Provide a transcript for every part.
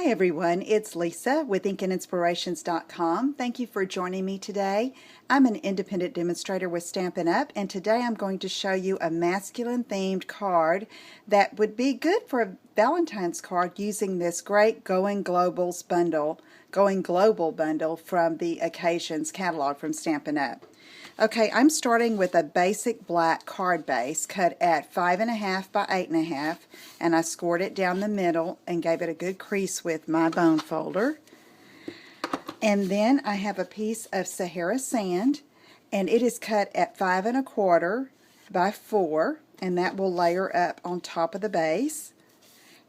Hi everyone, it's Lisa with InkandInspirations.com. Thank you for joining me today. I'm an independent demonstrator with Stampin' Up! And today I'm going to show you a masculine themed card that would be good for a Valentine's card using this great Going Global bundle from the Occasions catalog from Stampin' Up! Okay, I'm starting with a basic black card base cut at 5.5 by 8.5, and I scored it down the middle and gave it a good crease with my bone folder. And then I have a piece of Sahara sand, and it is cut at 5.25 by 4, and that will layer up on top of the base.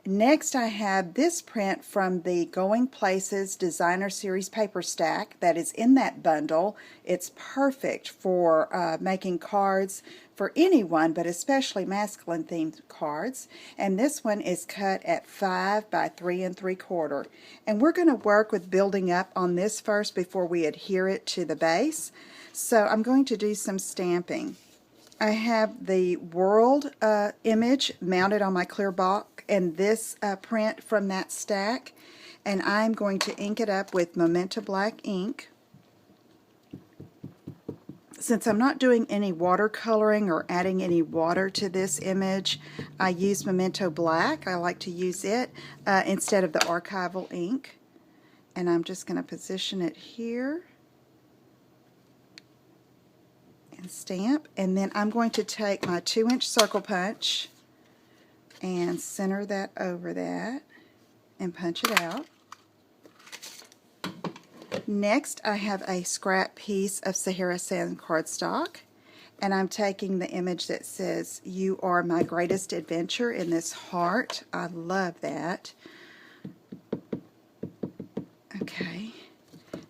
Next, I have this print from the Going Places Designer Series paper stack that is in that bundle. It's perfect for making cards for anyone, but especially masculine themed cards. And this one is cut at 5 by 3.75. And we're going to work with building up on this first before we adhere it to the base. So I'm going to do some stamping. I have the world image mounted on my clear block and this print from that stack, and I'm going to ink it up with Memento Black ink. Since I'm not doing any watercoloring or adding any water to this image, I use Memento Black. I like to use it instead of the archival ink. And I'm just going to position it here and stamp. And then I'm going to take my 2-inch circle punch and center that over that and punch it out. Next, I have a scrap piece of Sahara sand cardstock, and I'm taking the image that says, "You are my greatest adventure," in this heart. I love that. Okay,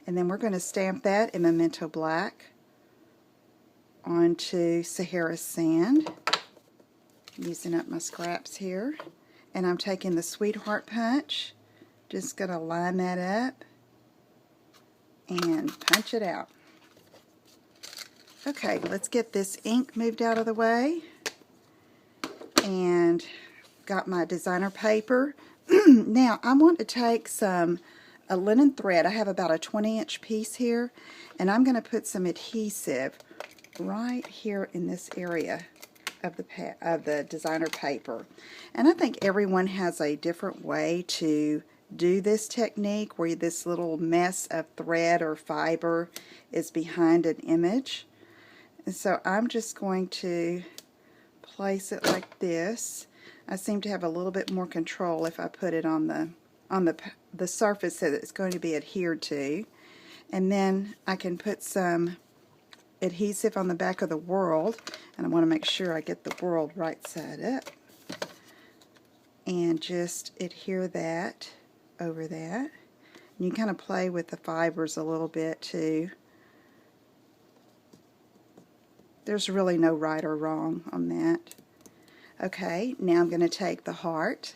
and then we're going to stamp that in Memento Black onto Sahara sand, using up my scraps here. And I'm taking the sweetheart punch, just going to line that up and punch it out. Okay, let's get this ink moved out of the way. And got my designer paper. Now I want to take a linen thread. I have about a 20-inch piece here, and I'm going to put some adhesive right here in this area of the designer paper. And I think everyone has a different way to do this technique, where this little mess of thread or fiber is behind an image. And so I'm just going to place it like this. I seem to have a little bit more control if I put it on the surface that it's going to be adhered to. And then I can put some adhesive on the back of the world, and I want to make sure I get the world right side up, and just adhere that over that. And you kind of play with the fibers a little bit too. There's really no right or wrong on that. Okay, now I'm going to take the heart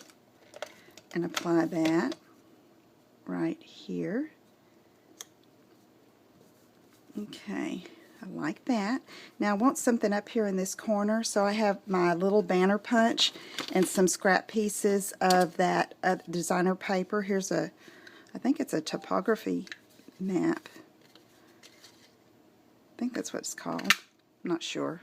and apply that right here. Okay, I like that. Now I want something up here in this corner, so I have my little banner punch and some scrap pieces of that designer paper. Here's I think it's a topography map. I think that's what it's called. I'm not sure.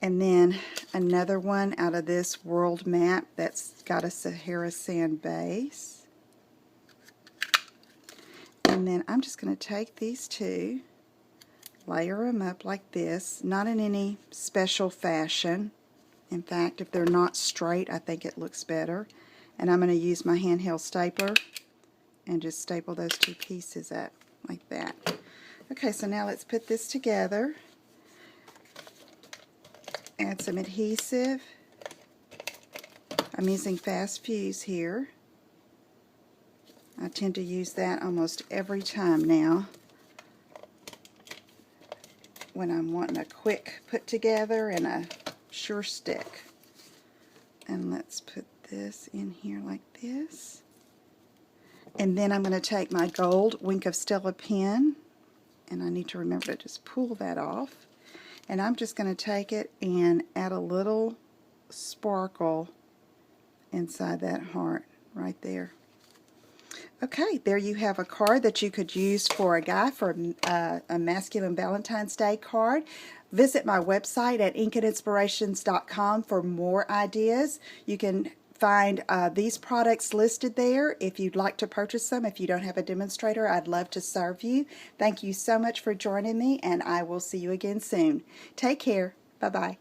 And then another one out of this world map that's got a Sahara sand base. And then I'm just going to take these two, layer them up like this, not in any special fashion. In fact, if they're not straight, I think it looks better. And I'm going to use my handheld stapler and just staple those two pieces up like that. Okay, so now let's put this together. Add some adhesive. I'm using Fast Fuse here. I tend to use that almost every time now when I'm wanting a quick put together and a sure stick. And let's put this in here like this. And then I'm going to take my gold Wink of Stella pen, and I need to remember to just pull that off. And I'm just going to take it and add a little sparkle inside that heart right there. Okay, there you have a card that you could use for a guy for a masculine Valentine's Day card. Visit my website at inkandinspirations.com for more ideas. You can find these products listed there if you'd like to purchase them. If you don't have a demonstrator, I'd love to serve you. Thank you so much for joining me, and I will see you again soon. Take care. Bye-bye.